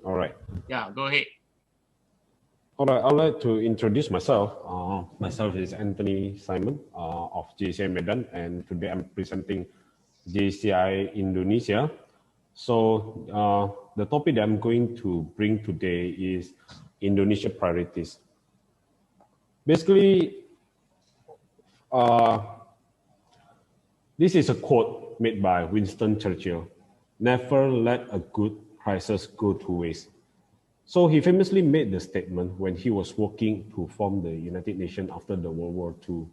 All right. Yeah, go ahead. All right. I'd like to introduce myself. Myself is Anthony Simon of JCI Medan, and today I'm presenting JCI Indonesia. So the topic that I'm going to bring today is Indonesia priorities. Basically, this is a quote made by Winston Churchill: "Never let a good crisis go to waste." So he famously made the statement when he was working to form the United Nations after the World War II.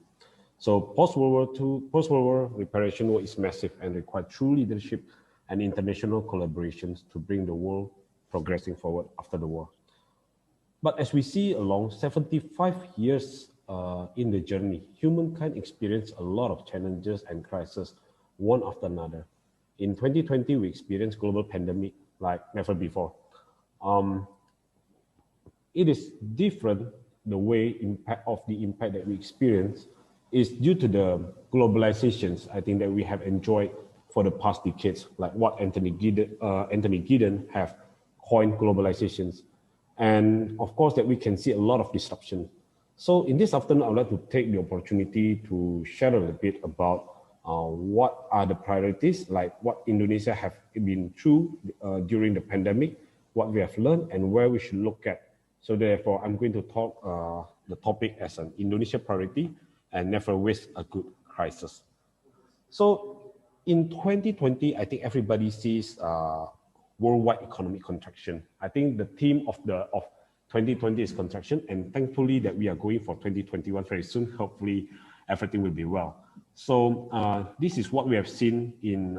So post-World War reparation work is massive and required true leadership and international collaborations to bring the world progressing forward after the war. But as we see along 75 years in the journey, humankind experienced a lot of challenges and crises, one after another. In 2020, we experienced global pandemic like never before. It is different. The way the impact that we experience is due to the globalizations, I think, that we have enjoyed for the past decades, like what Anthony Giddens have coined globalizations. And of course that we can see a lot of disruption. So in this afternoon, I would like to take the opportunity to share a little bit about what are the priorities, like what Indonesia have been through during the pandemic, what we have learned, and where we should look at. So therefore, I'm going to talk the topic as an Indonesia priority and never waste a good crisis. So in 2020, I think everybody sees worldwide economic contraction. I think the theme of 2020 is contraction, and thankfully that we are going for 2021 very soon. Hopefully, everything will be well. So this is what we have seen in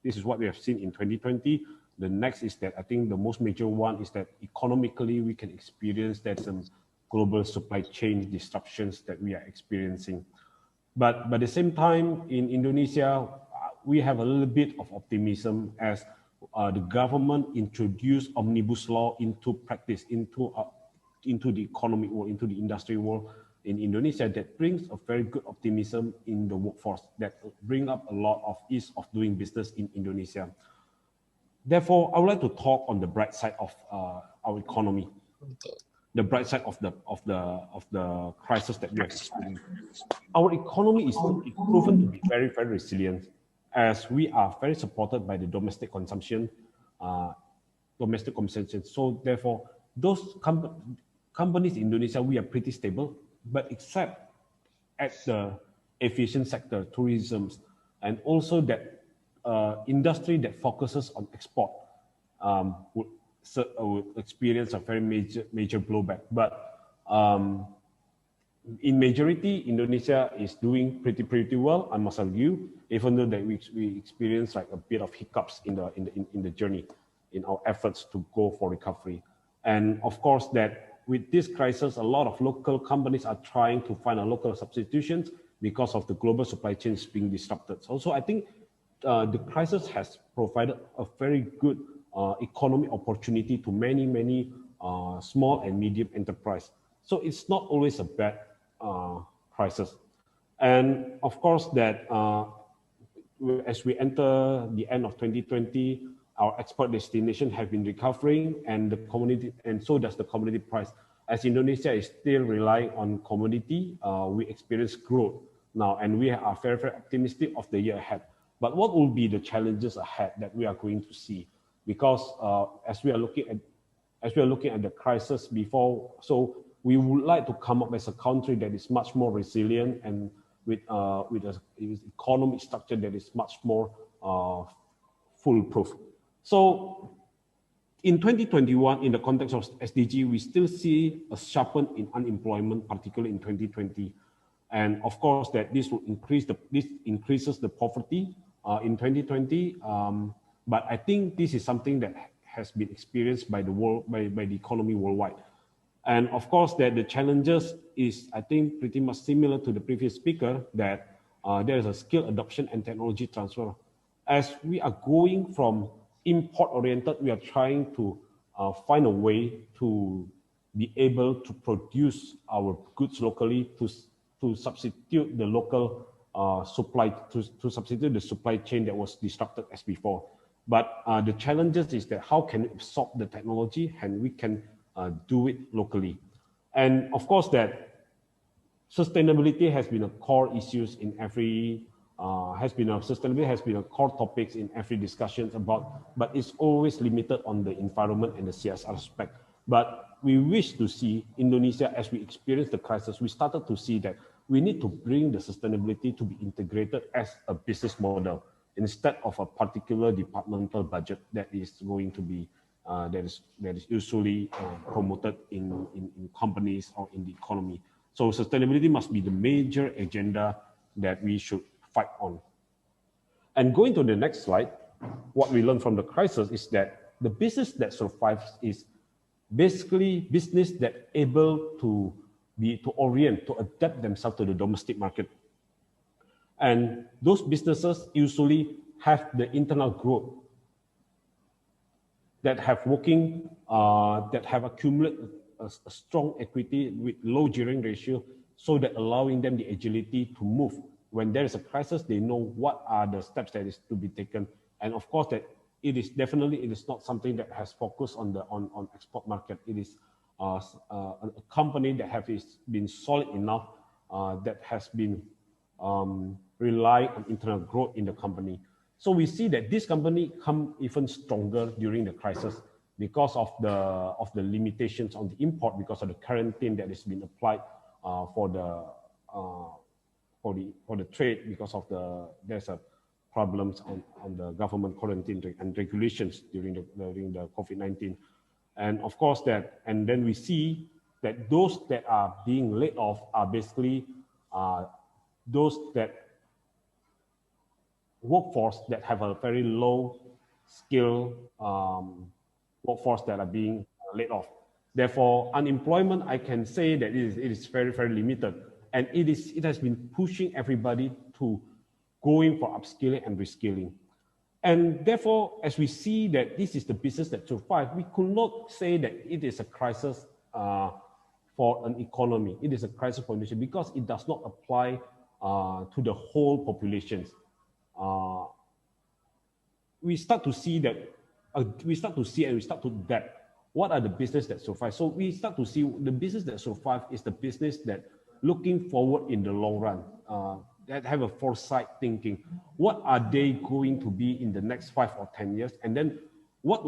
2020. The next is that I think the most major one is that economically we can experience that some global supply chain disruptions that we are experiencing. But at the same time, in Indonesia, we have a little bit of optimism as the government introduced omnibus law into practice, into the economic world, into the industry world in Indonesia, that brings a very good optimism in the workforce, that bring up a lot of ease of doing business in Indonesia. Therefore, I would like to talk on the bright side of our economy, the bright side of the crisis that we are experiencing. Our economy is proven to be very, very resilient, as we are very supported by the domestic consumption. So therefore, those companies in Indonesia, we are pretty stable, but except at the aviation sector, tourism, and also that industry that focuses on export would experience a very major blowback. But in majority, Indonesia is doing pretty well, I must argue, even though that we experience like a bit of hiccups in the journey, in our efforts to go for recovery. And of course that with this crisis, a lot of local companies are trying to find a local substitutions because of the global supply chains being disrupted. Also, I think the crisis has provided a very good economic opportunity to many small and medium enterprise. So it's not always a bad crisis. And of course that as we enter the end of 2020, our export destination have been recovering, and the commodity, and so does the commodity price. As Indonesia is still relying on commodity, we experience growth now, and we are very, very optimistic of the year ahead. But what will be the challenges ahead that we are going to see? Because as we are looking at the crisis before, so we would like to come up as a country that is much more resilient and with an economic structure that is much more foolproof. So in 2021, in the context of SDG, we still see a sharpen in unemployment, particularly in 2020. And of course that this increases the poverty in 2020. But I think this is something that has been experienced by the economy worldwide. And of course that the challenges is, I think, pretty much similar to the previous speaker, that there is a skill adoption and technology transfer. As we are going from import-oriented, we are trying to find a way to be able to produce our goods locally, to substitute the local supply, to substitute the supply chain that was disrupted as before. But the challenges is that how can we absorb the technology and we can do it locally. And of course that sustainability has been a core issues in every sustainability has been a core topics in every discussions about, but it's always limited on the environment and the CSR aspect. But we wish to see Indonesia, as we experience the crisis, we started to see that we need to bring the sustainability to be integrated as a business model instead of a particular departmental budget that is going to be that is usually promoted in companies or in the economy. So sustainability must be the major agenda that we should fight on. And going to the next slide, what we learned from the crisis is that the business that survives is basically business that able to orient, to adapt themselves to the domestic market. And those businesses usually have the internal growth that have that have accumulated a strong equity with low gearing ratio, so that allowing them the agility to move. When there is a crisis, they know what are the steps that is to be taken. And of course that it is not something that has focused on the export market. It is a company that has been solid enough, that has been relying on internal growth in the company. So we see that this company come even stronger during the crisis because of the limitations on the import, because of the quarantine that has been applied for the trade, because of there's a problems on the government quarantine and regulations during the COVID-19. And of course and then we see that those that are being laid off are basically those that workforce that have a very low skill workforce that are being laid off. Therefore, unemployment, I can say that it is very, very limited. And it has been pushing everybody to going for upskilling and reskilling. And therefore, as we see that this is the business that survived, we could not say that it is a crisis for an economy. It is a crisis for Indonesia because it does not apply to the whole populations. We start to see that, and we start to adapt. What are the business that survive? So we start to see the business that survive is the business that looking forward in the long run, that have a foresight thinking. What are they going to be in the next 5 or 10 years? And then what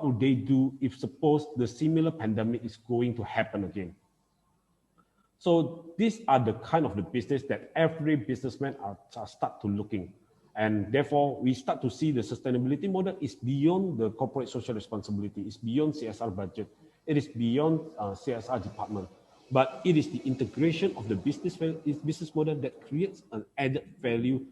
would they do if suppose the similar pandemic is going to happen again? So these are the kind of the business that every businessman are start to looking. And therefore, we start to see the sustainability model is beyond the corporate social responsibility. It's beyond CSR budget. It is beyond CSR department. But it is the integration of the business model that creates an added value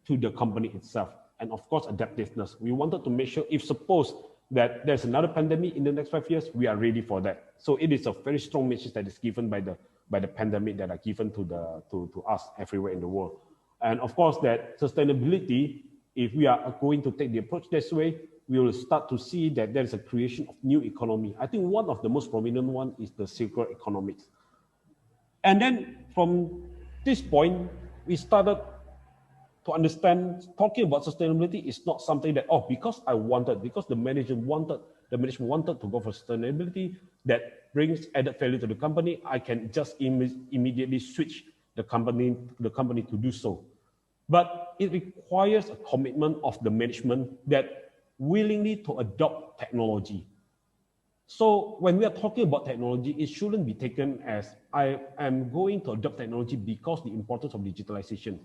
to the company itself. And of course, adaptiveness. We wanted to make sure if suppose that there's another pandemic in the next 5 years, we are ready for that. So it is a very strong message that is given by the pandemic that are given to us everywhere in the world. And of course, that sustainability, if we are going to take the approach this way, we will start to see that there is a creation of new economy. I think one of the most prominent one is the circular economics. And then from this point, we started to understand talking about sustainability is not something that, because the management wanted to go for sustainability that brings added value to the company, I can just immediately switch the company to do so. But it requires a commitment of the management that willingly to adopt technology. So when we are talking about technology, it shouldn't be taken as I am going to adopt technology because the importance of digitalization.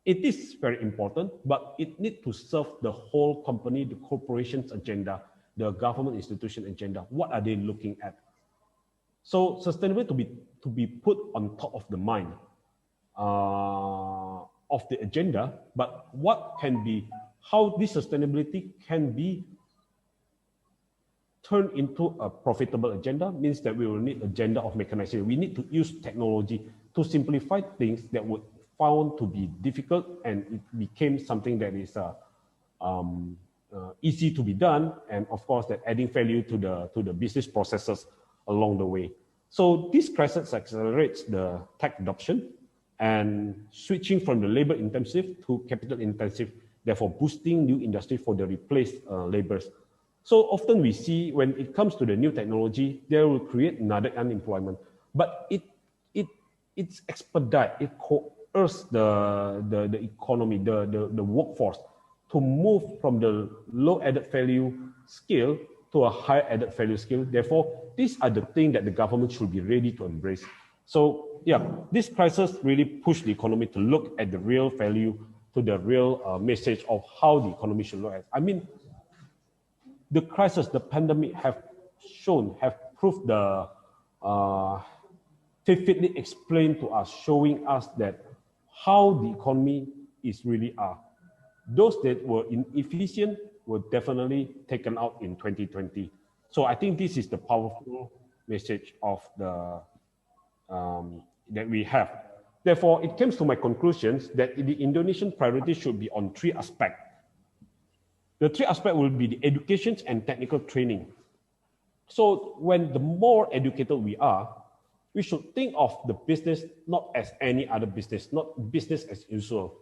It is very important, but it needs to serve the whole company, the corporation's agenda, the government institution agenda. What are they looking at? So sustainability to be put on top of the mind of the agenda, but how this sustainability can be turned into a profitable agenda means that we will need agenda of mechanization. We need to use technology to simplify things that were found to be difficult, and it became something that is easy to be done, and of course that adding value to the business processes along the way. So this crisis accelerates the tech adoption and switching from the labor intensive to capital intensive therefore boosting new industry for the replaced laborers. So often we see when it comes to the new technology, they will create another unemployment, but it's expedite, it coerces the economy, the workforce to move from the low added value skill to a high added value skill. Therefore, these are the things that the government should be ready to embrace. So yeah, this crisis really pushed the economy to look at the real value, to the real message of how the economy should look at. I mean, the crisis, the pandemic have proved vividly explained to us, showing us that how the economy is really are. Those that were inefficient were definitely taken out in 2020. So I think this is the powerful message of the that we have. Therefore, it comes to my conclusions that the Indonesian priority should be on three aspects. The three aspects will be the education and technical training. So when the more educated we are, we should think of the business not as any other business, not business as usual,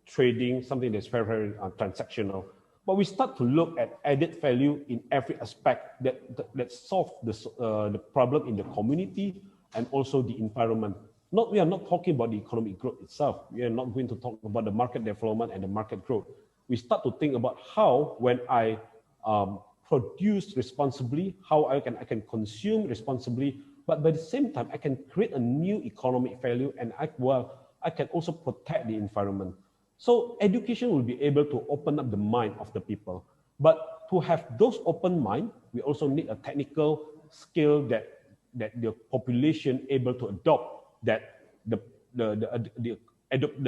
trading, something that's very, very transactional. But we start to look at added value in every aspect that solve the problem in the community and also the environment. We are not talking about the economic growth itself. We are not going to talk about the market development and the market growth. We start to think about how, when I produce responsibly, how I can consume responsibly, but by the same time, I can create a new economic value, and I can also protect the environment. So education will be able to open up the mind of the people. But to have those open mind, we also need a technical skill that the population able to adopt, that the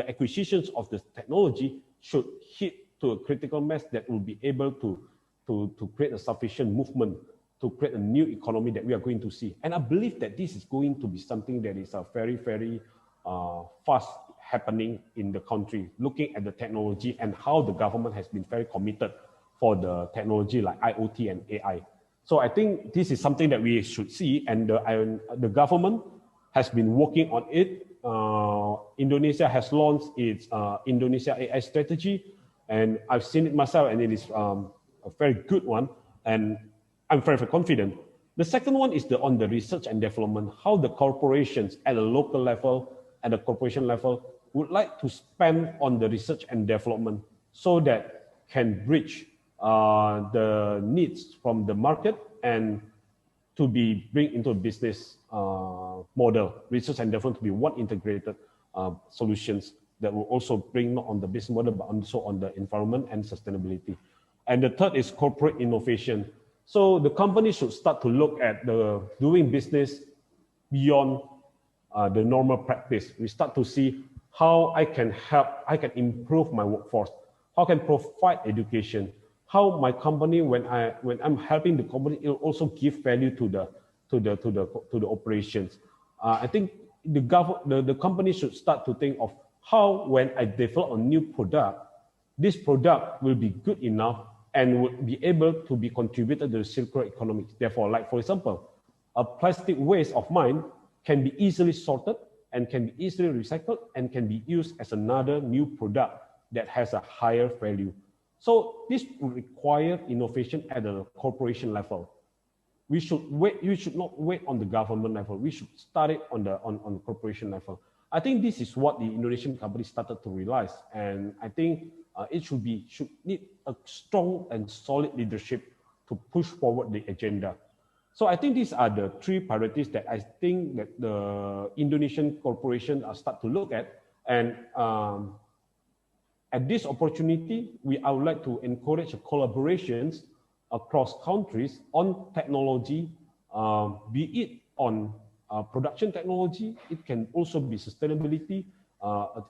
acquisitions of the technology should hit to a critical mass that will be able to create a sufficient movement to create a new economy that we are going to see. And I believe that this is going to be something that is very, very fast happening in the country, looking at the technology and how the government has been very committed for the technology like IoT and AI. So I think this is something that we should see, and the government has been working on it. Indonesia has launched its Indonesia AI strategy, and I've seen it myself, and it is a very good one, and I'm very, very confident. The second one is on the research and development, how the corporations at a local level, at the corporation level, would like to spend on the research and development so that can bridge the needs from the market and to be bring into a business model. Research and development to be one integrated solutions that will also bring not on the business model, but also on the environment and sustainability. And the third is corporate innovation. So the company should start to look at the doing business beyond the normal practice. We start to see how I can help, I can improve my workforce, how I can provide education, how my company, when I'm helping the company, it will also give value to the operations. I think the company should start to think of how, when I develop a new product, this product will be good enough and will be able to be contributed to the circular economy. Therefore, like for example, a plastic waste of mine can be easily sorted and can be easily recycled and can be used as another new product that has a higher value. So this will require innovation at the corporation level. We should not wait on the government level. We should start it on the corporation level. I think this is what the Indonesian company started to realize, and I think it should need a strong and solid leadership to push forward the agenda. So I think these are the three priorities that I think that the Indonesian corporation start to look at. And at this opportunity, I would like to encourage collaborations across countries on technology, be it on production technology, it can also be sustainability,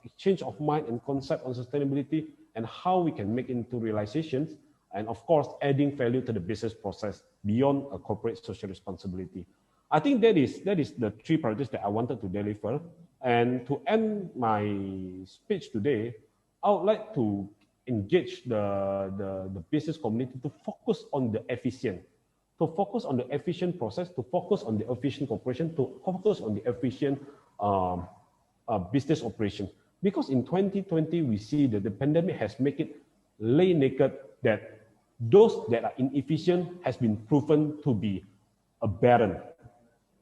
exchange of mind and concept on sustainability, and how we can make into realizations, and of course, adding value to the business process beyond a corporate social responsibility. I think that is the three priorities that I wanted to deliver. And to end my speech today, I would like to engage the business community to focus on the efficient, to focus on the efficient process, to focus on the efficient cooperation, to focus on the efficient business operation. Because in 2020, we see that the pandemic has made it lay naked that those that are inefficient has been proven to be a barren.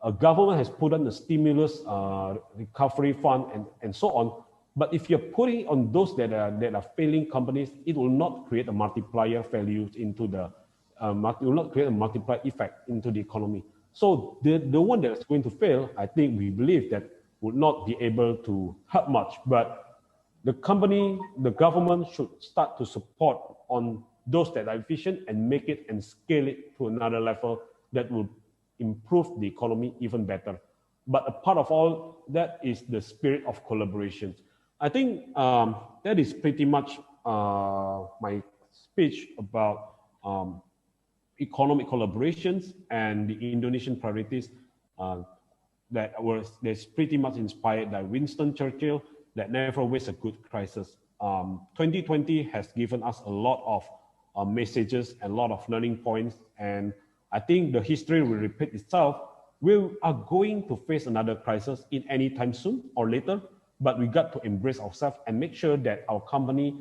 A government has put on the stimulus recovery fund and so on. But if you're putting on those that are failing companies, it will not create a multiplier value into the it will not create a multiplier effect into the economy. So the one that is going to fail, I think we believe that would not be able to help much. But the government should start to support on those that are efficient and make it and scale it to another level that will improve the economy even better. But a part of all that is the spirit of collaboration. I think that is pretty much my speech about economic collaborations and the Indonesian priorities that's pretty much inspired by Winston Churchill, that never waste a good crisis. 2020 has given us a lot of messages and a lot of learning points, and I think the history will repeat itself. We are going to face another crisis in any time soon or later, but we got to embrace ourselves and make sure that our company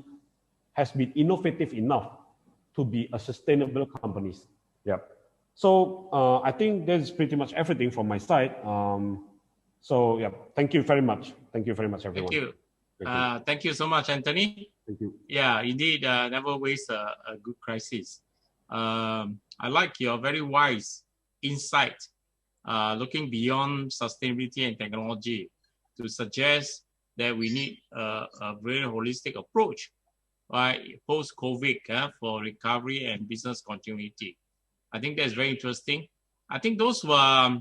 has been innovative enough to be a sustainable company. Yeah. So I think that's pretty much everything from my side. So yeah, thank you very much. Thank you very much, everyone. Thank you. Thank you so much, Anthony. Thank you. Yeah, indeed, never waste a good crisis. I like your very wise insight, looking beyond sustainability and technology to suggest that we need a very holistic approach, right, post-COVID for recovery and business continuity. I think that's very interesting. I think those were